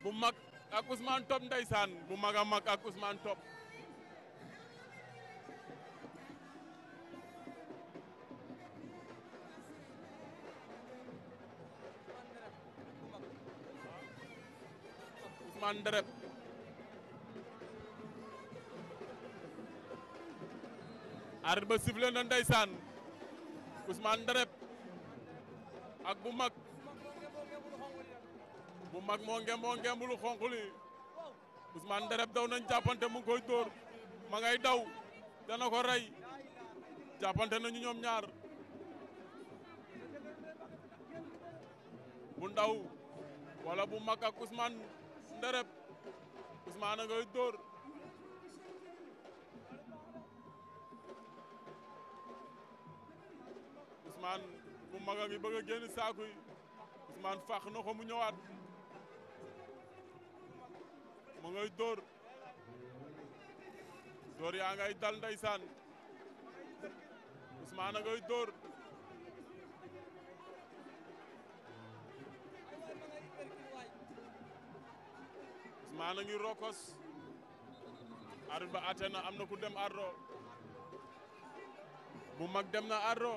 bu mag ak Ousmane Top ndeysaan bu mag a mag ak Ousmane Top. Ousmane Ndereb arbitre ba sifflé na ndeysaan Ousmane Ndereb ak bu mag moo ngembulu xonq li Ousmane Ndereb daw nañ jàppante mu ngi koy dóor ma ngay daw dana ko rey jàppante nañu ñoom ñaar bu ndaw wala bu mag ak Ousmane Ndereb Ousmane a ngay dóor Ousmane bu mag a ngi bëgg a génn saaku yi Ousmane fàq na ko mu ñëwaat mu ngay dóor dóor yaa ngay dal ndeysaan Ousmane a ngay dóor Ousmane a ngi rokos arbitre ba atte na am na ku dem ardo bu mag dem na ardo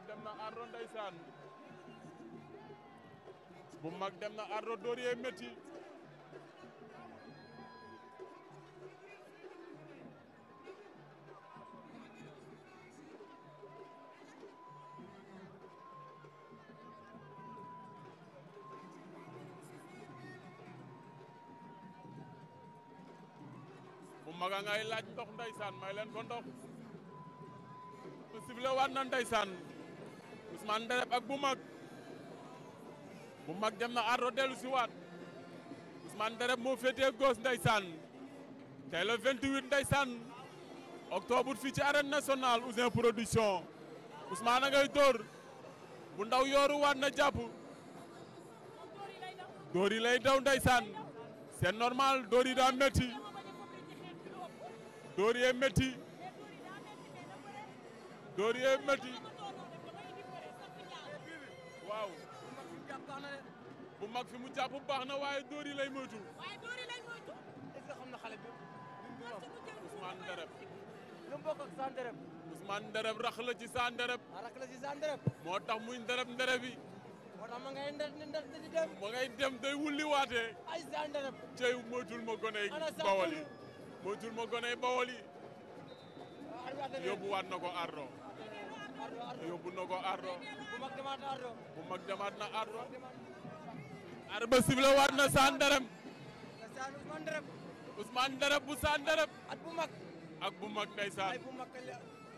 dem na ardo ndeysaan bu mag dem na ardo dóor yee métti bu mag a ngay laaj ndox ndeysaan may leen ko ndox su sifle waat na ndeysaan Ousmane Ndereb ak bu mag dem na ardo dellu si waat Ousmane Ndereb moo féetee gauche ndeysaan tey le 28 ndeysaan octobre fii ci arène nationale Ouzin Production Ousmane a ngay dóor bu ndaw yooru waat na jàpp dóor yi lay daw ndeysaan c'est normal dóor yi daa métti dóor yee métti dóor yee métti waaw bu mag fi mu jàpp baax na waaye dóor yi lay moytu. est-ce que xam na xale bi. Ousmane Ndereb. lu mu bokk ak Sa Ndereb. Ousmane Ndereb rax la ci Sa Ndereb. rax la ci Sa Ndereb. moo tax muy Ndereb yi. moo tax ma ngay di dem. ma ngay dem day wulli waatee. ay Sa Ndereb. cey moytul ma goney Bawol yi moytul ma goney Bawol yi. yóbbu waat na ko ardo yóbbu na ko ardo bu mag demaat na ardo bu mag demaat na ardo arba sifle waat na Sa Ndereb Ousmane Ndereb Ousmane Ndereb bu Sa Ndereb ak bu mag ndeysaan ay bu mag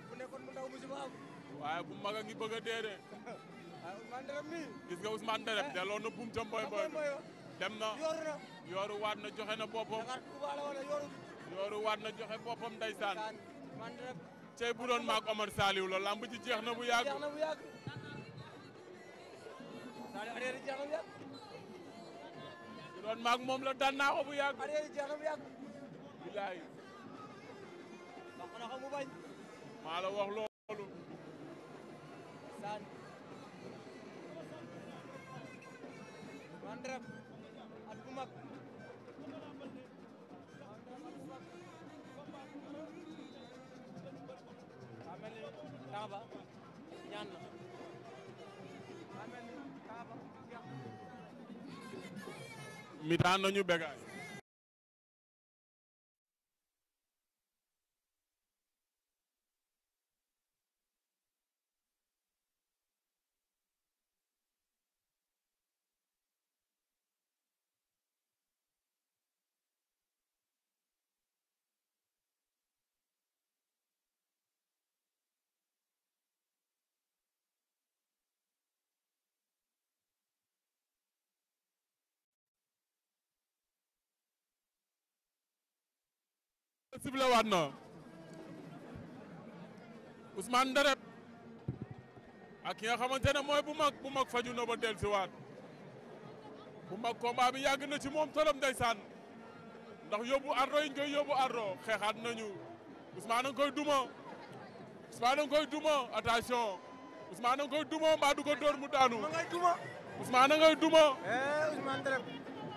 bu nekkoon mu ndaw musiba am waaye bu mag a ngi bëgg a dee de ay Ousmane Ndereb mi gis nga Ousmane Ndereb delloo na buum ca mboy dem na yooru waat na joxe na boppam yooru waat na joxe boppam ndeysaan cey bu doon maak Omar Saliou la lamb ji jeex na bu yàgg. jeex na bu yàgg. Saliou arrière jeex na bu yàgg. bu doon maak moom la daan naa ko bu yàgg. arrière jeex na bu yàgg. bilaay. wax na ko mu bañ. maa la wax loolu. Sane. Ndereb at bu mag. Kaaba ñaan na Kaaba mi daan nañu Bégaay sifle waat na Ousmane Ndereb ak ki nga xamante ne mooy bu mag faju na ba del si waat bu mag combat bi yàgg na ci moom tolom ndeysaan ndax yóbbu ardo yi ñu koy yóbbu ardo xeexaat nañu Ousmane a ngi koy duma Ousmane a ngi koy duma attention Ousmane a ngi koy duma mbaa du ko dóor mu daanu ma ngay duma Ousmane ngay duma. Ousmane Ndereb.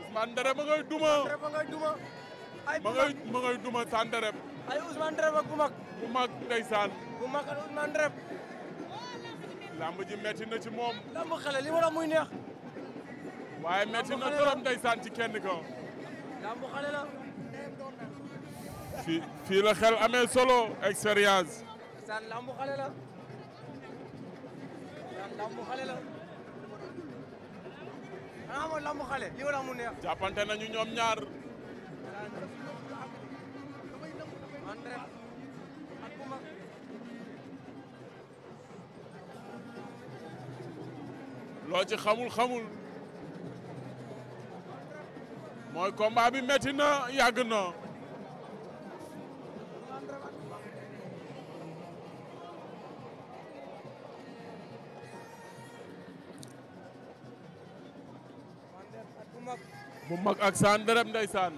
Ousmane Ndereb ma ngay duma. Ndereb ma ngay duma. ay ma ngay duma sa Ndereb. ay Ousmane Ndereb ak bu mag. bu mag ndeysaan. bu mag ak Ousmane Ndereb. lamb ji metti na ci moom. lamb xale li ma la muy neex. waaye metti na trop ndeysaan ci kenn ko. lamb xale la. fii la xel amee solo expérience. saan lamb xale la. saan lamb xale la. ah mooy lamb xale li ma la mu neex. jàppante nañu ñoom ñaar. loo ci xamul mooy combat bi metti na yàgg na. bu mag ak sa Ndereb ndeysaan.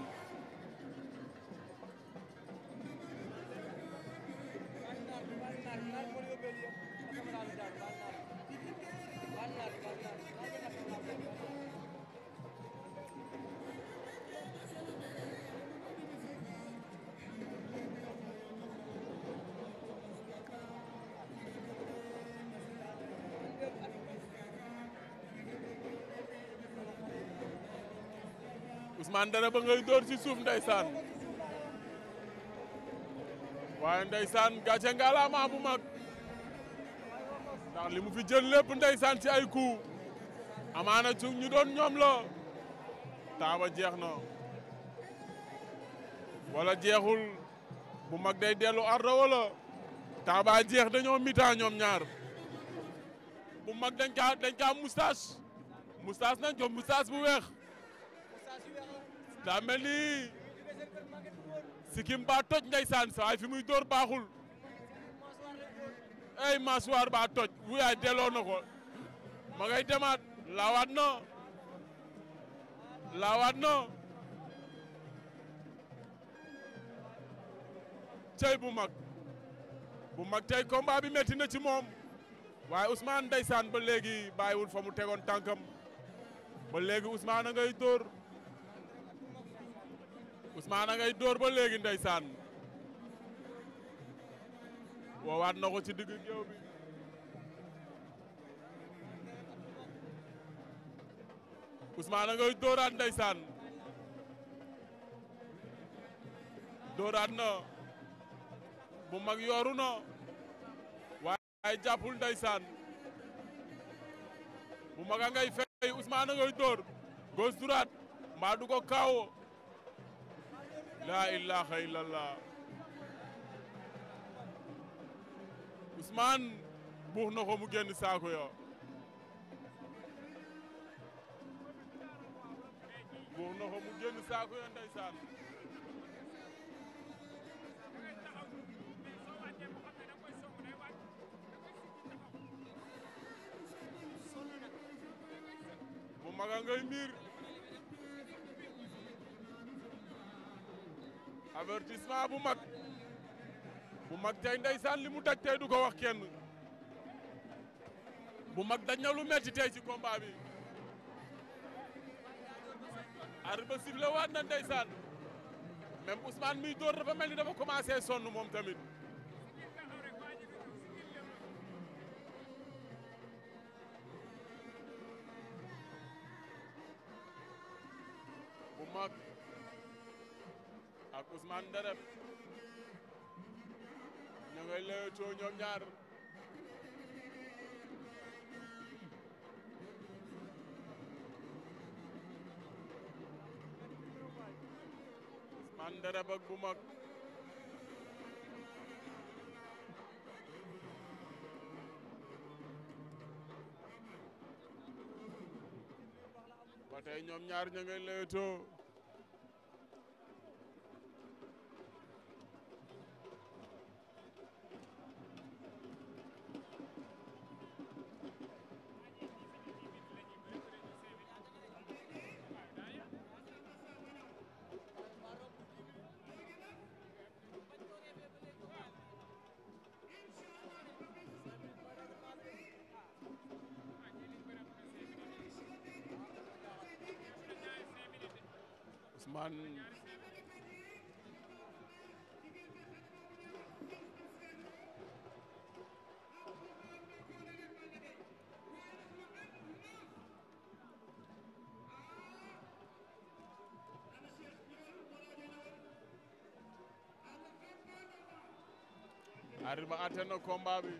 Ousmane Ndereb ba ngay dóor ci suuf ndeysaan. waaye ndeysaan gàcce ngalaama bu mag. ndax li mu fi jël lépp ndeysaan ci ay coup. amaana ci ñu doon ñoom la. taaba jeex na. wala jeexul. bu mag day dellu ardo wala. taaba jeex dañoo mitaa ñoom ñaar. bu mag dañ kaa moustache. moustache nañ ko moustache bu weex. daa mel ni sikim ba toj ndeysaan sa waay fi muy dóor baaxul. ay masuwaar ba toj bu yaay delloo na ko. ma ngay demaat laawaat na. cey bu mag tey combat bi metti na ci moom. waaye Ousmane ndeysaan ba léegi bàyyiwul fa mu tegoon tànkam. ba léegi Ousmane a ngay dóor. Ousmane a ngay dóor ba léegi ndeysaan. woowaat na ko ci digg géew bi. Ousmane a ngay dóoraat ndeysaan. dóoraat na. bu mag yooru na. waaye jàppul ndeysaan. bu mag a ngay fay Ousmane a ngay dóor. gauche droite mbaa du ko kaawo. la ilaha illallah. Ousmane buux na ko mu génn saako yo. buux na ko mu génn saako yo ndeysaan. bu maga ngay miir. avertissement bu mag tey ndeysaan li mu daj tey du ko wax kenn. bu mag daj na lu metti tey ci combat bi. arbitre ba sifflé waat na ndeysaan. même Ousmane miy dóor dafa mel ni dafa commencé sonn moom tamit. bu mag ak Ousmane Ndereb ña ngay leewtoo ñoom ñaar. Ousmane Ndereb ak bu mag. ba tey ñoom ñaar ña ngay leewtoo. Ousmane arbitre ba atte na combat bi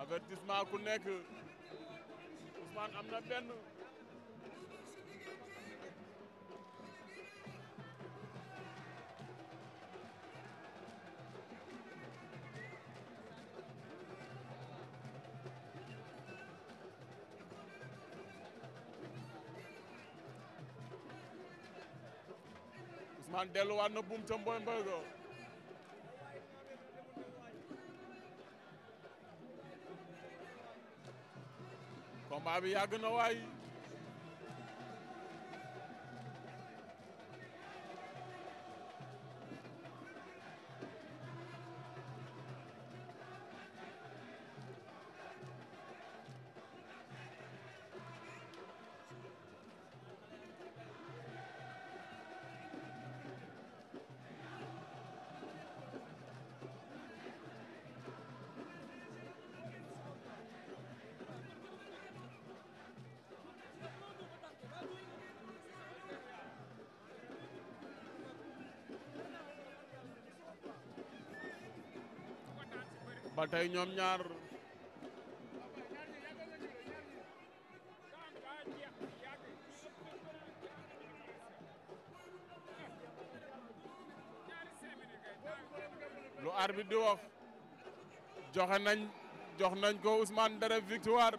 avertissement ku nekk Ousmane am na benn Ousmane delluwaat na buum ca mboy mboy go combat bi yàgg na waay ba tey ñoom ñaar lu arbitre di wax jox nañ ko Ousmane Dere victoire